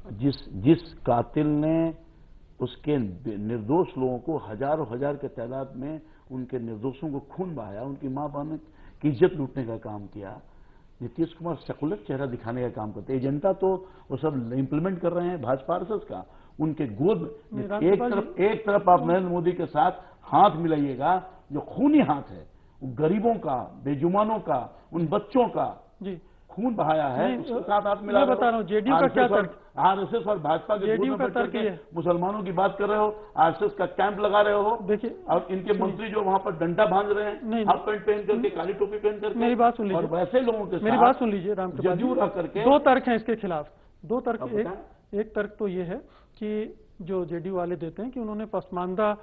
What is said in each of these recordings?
जिस जिस कातिल ने उसके निर्दोष लोगों को हजारों हजार के तादाद में उनके निर्दोषों को खून बहाया, उनकी मां बहन की इज्जत लूटने का काम किया, नीतीश कुमार सेकुलर चेहरा दिखाने का काम करते। एजेंडा तो वो सब इंप्लीमेंट कर रहे हैं भाजपा आरएसएस का। उनके गोद में एक तरफ आप नरेंद्र मोदी के साथ हाथ मिलाइएगा, जो खूनी हाथ है, गरीबों का, बेजुमानों का, उन बच्चों का जी खून बहाया है, उसके साथ आप मिला। मैं बता रहा हूँ जेडीयू का क्या तर्क, आरएसएस और भाजपा के जेडीयू का तर्क है, मुसलमानों की बात कर रहे हो, आरएसएस का कैंप लगा रहे हो। देखिए, और इनके मंत्री जो वहां पर डंडा बांध रहे हैं, हाफ पैंट पहन करके, काली टोपी पहन करके, मेरी बात सुन लीजिए, और वैसे लोगों के मेरी बात सुन लीजिए राम जजू रह करके। दो तर्क हैं इसके खिलाफ, दो तर्क। एक तर्क तो ये है कि जो जेडीयू वाले देते हैं कि उन्होंने पसमानदा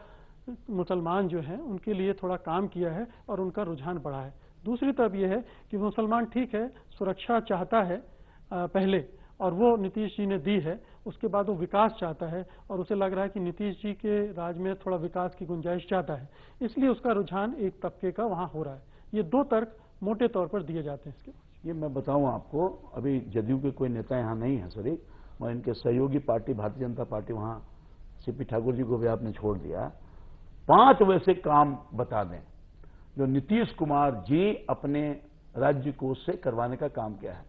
मुसलमान जो हैं उनके लिए थोड़ा काम किया है और उनका रुझान बढ़ा है। दूसरी तरफ ये है कि मुसलमान ठीक है सुरक्षा चाहता है पहले, और वो नीतीश जी ने दी है, उसके बाद वो विकास चाहता है और उसे लग रहा है कि नीतीश जी के राज में थोड़ा विकास की गुंजाइश चाहता है, इसलिए उसका रुझान एक तबके का वहां हो रहा है। ये दो तर्क मोटे तौर पर दिए जाते हैं इसके। ये मैं बताऊं आपको, अभी जदयू के कोई नेता यहाँ नहीं है शरीक, और इनके सहयोगी पार्टी भारतीय जनता पार्टी, वहां सीपी ठाकुर जी को भी आपने छोड़ दिया। 5 वैसे काम बता दें जो नीतीश कुमार जी अपने राज्य को से करवाने का काम किया है।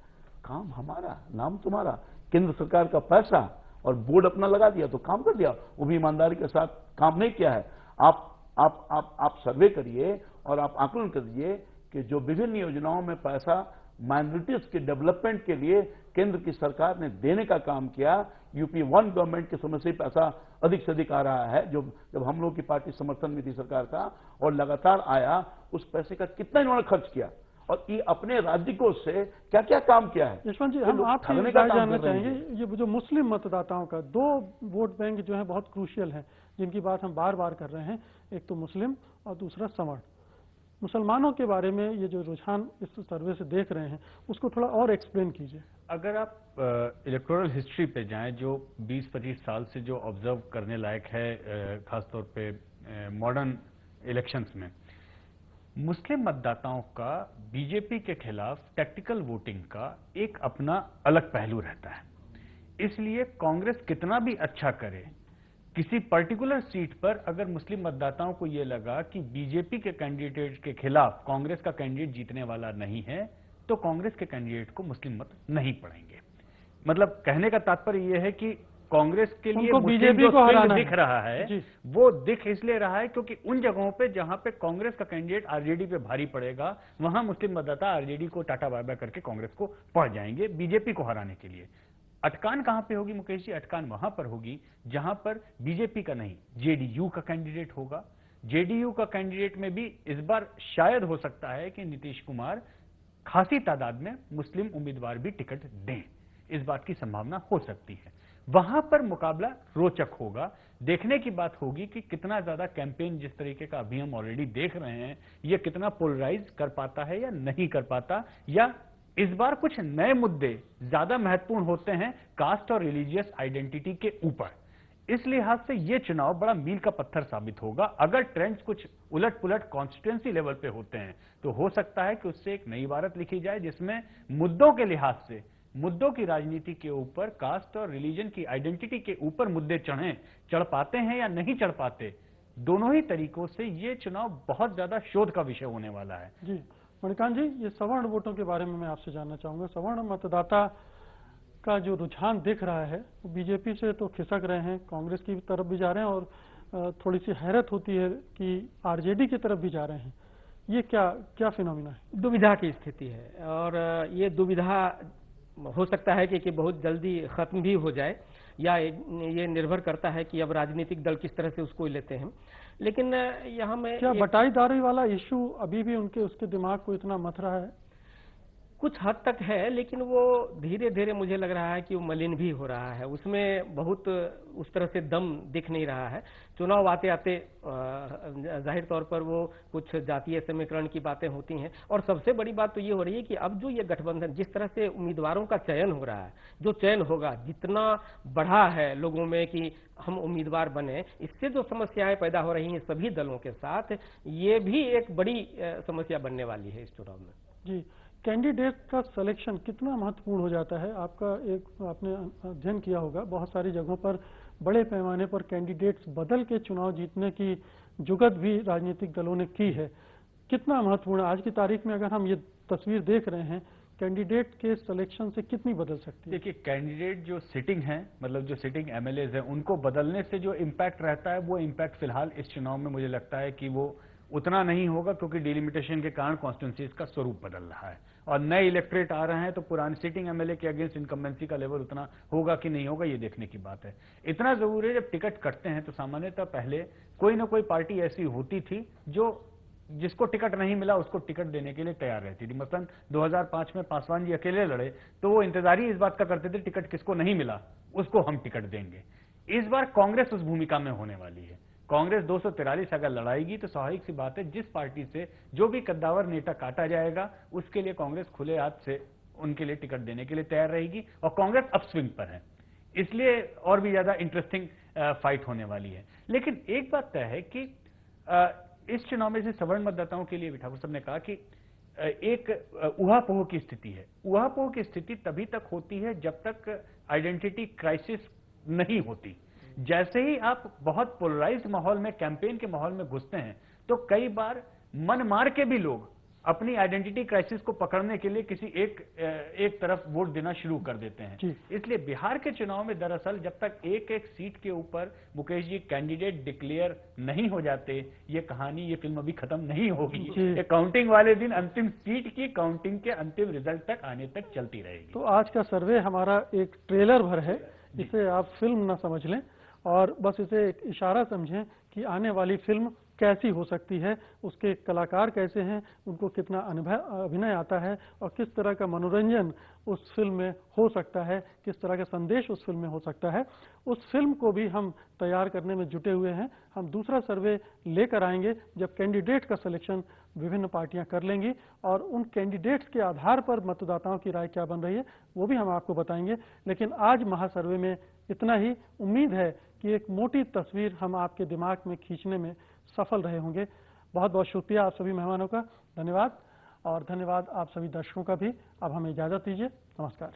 काम हमारा, नाम तुम्हारा, केंद्र सरकार का पैसा, और बोर्ड अपना लगा दिया तो काम कर दिया, वो भी ईमानदारी के साथ काम नहीं किया है। आप सर्वे करिए और आप आकलन करिए कि जो विभिन्न योजनाओं में पैसा माइनॉरिटीज के डेवलपमेंट के लिए केंद्र की सरकार ने देने का काम किया, यूपी 1 गवर्नमेंट के समय से पैसा अधिक से अधिक आ रहा है, जब हम लोग की पार्टी समर्थन में थी सरकार का, और लगातार आया, उस पैसे का कितना इन्होंने खर्च किया और ये अपने राज्य को से क्या क्या काम किया है। यशवंत जी, हम आपसे राय जानना चाहेंगे, ये जो मुस्लिम मतदाताओं का 2 वोट बैंक जो है बहुत क्रूशियल है, जिनकी बात हम बार बार कर रहे हैं, एक तो मुस्लिम और दूसरा सवर्ण। मुसलमानों के बारे में ये जो रुझान इस सर्वे से देख रहे हैं उसको थोड़ा और एक्सप्लेन कीजिए। अगर आप इलेक्टोरल हिस्ट्री पे जाएं, जो 20-25 साल से जो ऑब्जर्व करने लायक है, खासतौर पे मॉडर्न इलेक्शंस में, मुस्लिम मतदाताओं का बीजेपी के खिलाफ टैक्टिकल वोटिंग का एक अपना अलग पहलू रहता है। इसलिए कांग्रेस कितना भी अच्छा करे, किसी पर्टिकुलर सीट पर अगर मुस्लिम मतदाताओं को यह लगा कि बीजेपी के कैंडिडेट के खिलाफ कांग्रेस का कैंडिडेट जीतने वाला नहीं है, तो कांग्रेस के कैंडिडेट को मुस्लिम मत नहीं पड़ेंगे। मतलब कहने का तात्पर्य यह है कि कांग्रेस के लिए बीजेपी को हराना दिख रहा है, वो दिख इसलिए रहा है क्योंकि उन जगहों पे जहां पे कांग्रेस का कैंडिडेट आरजेडी पे भारी पड़ेगा, वहां मुस्लिम मतदाता आरजेडी को टाटा बाय बाय करके कांग्रेस को पड़ जाएंगे बीजेपी को हराने के लिए। अटकान कहां पे होगी मुकेश जी? अटकान वहां पर होगी जहां पर बीजेपी का नहीं, जेडीयू का कैंडिडेट होगा। जेडीयू का कैंडिडेट में भी इस बार शायद हो सकता है कि नीतीश कुमार खासी तादाद में मुस्लिम उम्मीदवार भी टिकट दें, इस बात की संभावना हो सकती है। वहां पर मुकाबला रोचक होगा। देखने की बात होगी कि कितना ज्यादा कैंपेन, जिस तरीके का अभी हम ऑलरेडी देख रहे हैं, यह कितना पोलराइज कर पाता है या नहीं कर पाता, या इस बार कुछ नए मुद्दे ज्यादा महत्वपूर्ण होते हैं कास्ट और रिलीजियस आइडेंटिटी के ऊपर। इस लिहाज से यह चुनाव बड़ा मील का पत्थर साबित होगा। अगर ट्रेंड्स कुछ उलट पुलट कॉन्स्टिट्यूंसी लेवल पे होते हैं तो हो सकता है कि उससे एक नई इबारत लिखी जाए जिसमें मुद्दों के लिहाज से, मुद्दों की राजनीति के ऊपर, कास्ट और रिलीजन की आइडेंटिटी के ऊपर मुद्दे चढ़ पाते हैं या नहीं चढ़ पाते, दोनों ही तरीकों से यह चुनाव बहुत ज्यादा शोध का विषय होने वाला है। जी मणिकांत जी, ये सवर्ण वोटों के बारे में मैं आपसे जानना चाहूंगा। सवर्ण मतदाता का जो रुझान दिख रहा है वो बीजेपी से तो खिसक रहे हैं, कांग्रेस की तरफ भी जा रहे हैं, और थोड़ी सी हैरत होती है कि आरजेडी की तरफ भी जा रहे हैं। ये क्या फिनोमिना है? दुविधा की स्थिति है, और ये दुविधा हो सकता है कि बहुत जल्दी खत्म भी हो जाए, या ये निर्भर करता है कि अब राजनीतिक दल किस तरह से उसको लेते हैं। लेकिन यहाँ में क्या बटाईदारी वाला इश्यू अभी भी उसके दिमाग को इतना मथ रहा है? कुछ हद तक है, लेकिन वो धीरे धीरे मुझे लग रहा है कि वो मलिन भी हो रहा है, उसमें बहुत उस तरह से दम दिख नहीं रहा है। चुनाव आते आते जाहिर तौर पर वो कुछ जातीय समीकरण की बातें होती हैं, और सबसे बड़ी बात तो ये हो रही है कि अब जो ये गठबंधन, जिस तरह से उम्मीदवारों का चयन हो रहा है, जो चयन होगा जितना बढ़ा है लोगों में कि हम उम्मीदवार बने, इससे जो समस्याएं पैदा हो रही हैं सभी दलों के साथ, ये भी एक बड़ी समस्या बनने वाली है इस चुनाव में। जी, कैंडिडेट का सिलेक्शन कितना महत्वपूर्ण हो जाता है? आपका एक आपने अध्ययन किया होगा, बहुत सारी जगहों पर बड़े पैमाने पर कैंडिडेट्स बदल के चुनाव जीतने की जुगत भी राजनीतिक दलों ने की है। कितना महत्वपूर्ण आज की तारीख में अगर हम ये तस्वीर देख रहे हैं, कैंडिडेट के सिलेक्शन से कितनी बदल सकती है? देखिए, कैंडिडेट जो सिटिंग है, मतलब जो सिटिंग एमएलएज हैं, उनको बदलने से जो इम्पैक्ट रहता है, वो इम्पैक्ट फिलहाल इस चुनाव में मुझे लगता है कि वो उतना नहीं होगा, क्योंकि डिलिमिटेशन के कारण कॉन्स्टिट्यूंसीज का स्वरूप बदल रहा है और नए इलेक्ट्रेट आ रहे हैं, तो पुराने सिटिंग एमएलए के अगेंस्ट इनकम्बेंसी का लेवल उतना होगा कि नहीं होगा, ये देखने की बात है। इतना जरूर है, जब टिकट कटते हैं तो सामान्यतः पहले कोई ना कोई पार्टी ऐसी होती थी जो जिसको टिकट नहीं मिला उसको टिकट देने के लिए तैयार रहती थी। मसलन 2005 में पासवान जी अकेले लड़े तो वो इंतजारी इस बात का करते थे, टिकट किसको नहीं मिला उसको हम टिकट देंगे। इस बार कांग्रेस उस भूमिका में होने वाली है। कांग्रेस 243 अगर लड़ाएगी तो स्वाभाविक सी बात है, जिस पार्टी से जो भी कद्दावर नेता काटा जाएगा उसके लिए कांग्रेस खुले हाथ से उनके लिए टिकट देने के लिए तैयार रहेगी और कांग्रेस अपस्विंग पर है, इसलिए और भी ज्यादा इंटरेस्टिंग फाइट होने वाली है। लेकिन एक बात तय है कि इस चुनाव में से सवर्ण मतदाताओं के लिए भी ठाकुर साहब ने कहा कि एक ऊहापोह की स्थिति है। ऊहापोह की स्थिति तभी तक होती है जब तक आइडेंटिटी क्राइसिस नहीं होती। जैसे ही आप बहुत पोलराइज्ड माहौल में, कैंपेन के माहौल में घुसते हैं तो कई बार मन मार के भी लोग अपनी आइडेंटिटी क्राइसिस को पकड़ने के लिए किसी एक तरफ वोट देना शुरू कर देते हैं। इसलिए बिहार के चुनाव में दरअसल जब तक एक एक सीट के ऊपर मुकेश जी कैंडिडेट डिक्लेयर नहीं हो जाते, ये कहानी, ये फिल्म अभी खत्म नहीं होगी। ये काउंटिंग वाले दिन अंतिम सीट की काउंटिंग के अंतिम रिजल्ट तक आने तक चलती रहेगी। तो आज का सर्वे हमारा एक ट्रेलर भर है, इसे आप फिल्म ना समझ लें और बस इसे एक इशारा समझें कि आने वाली फिल्म कैसी हो सकती है, उसके कलाकार कैसे हैं, उनको कितना अभिनय आता है और किस तरह का मनोरंजन उस फिल्म में हो सकता है, किस तरह का संदेश उस फिल्म में हो सकता है। उस फिल्म को भी हम तैयार करने में जुटे हुए हैं। हम दूसरा सर्वे लेकर आएंगे जब कैंडिडेट का सिलेक्शन विभिन्न पार्टियां कर लेंगी और उन कैंडिडेट्स के आधार पर मतदाताओं की राय क्या बन रही है वो भी हम आपको बताएंगे। लेकिन आज महासर्वे में इतना ही। उम्मीद है कि एक मोटी तस्वीर हम आपके दिमाग में खींचने में सफल रहे होंगे। बहुत बहुत शुक्रिया आप सभी मेहमानों का, धन्यवाद। और धन्यवाद आप सभी दर्शकों का भी। अब हमें इजाजत दीजिए, नमस्कार।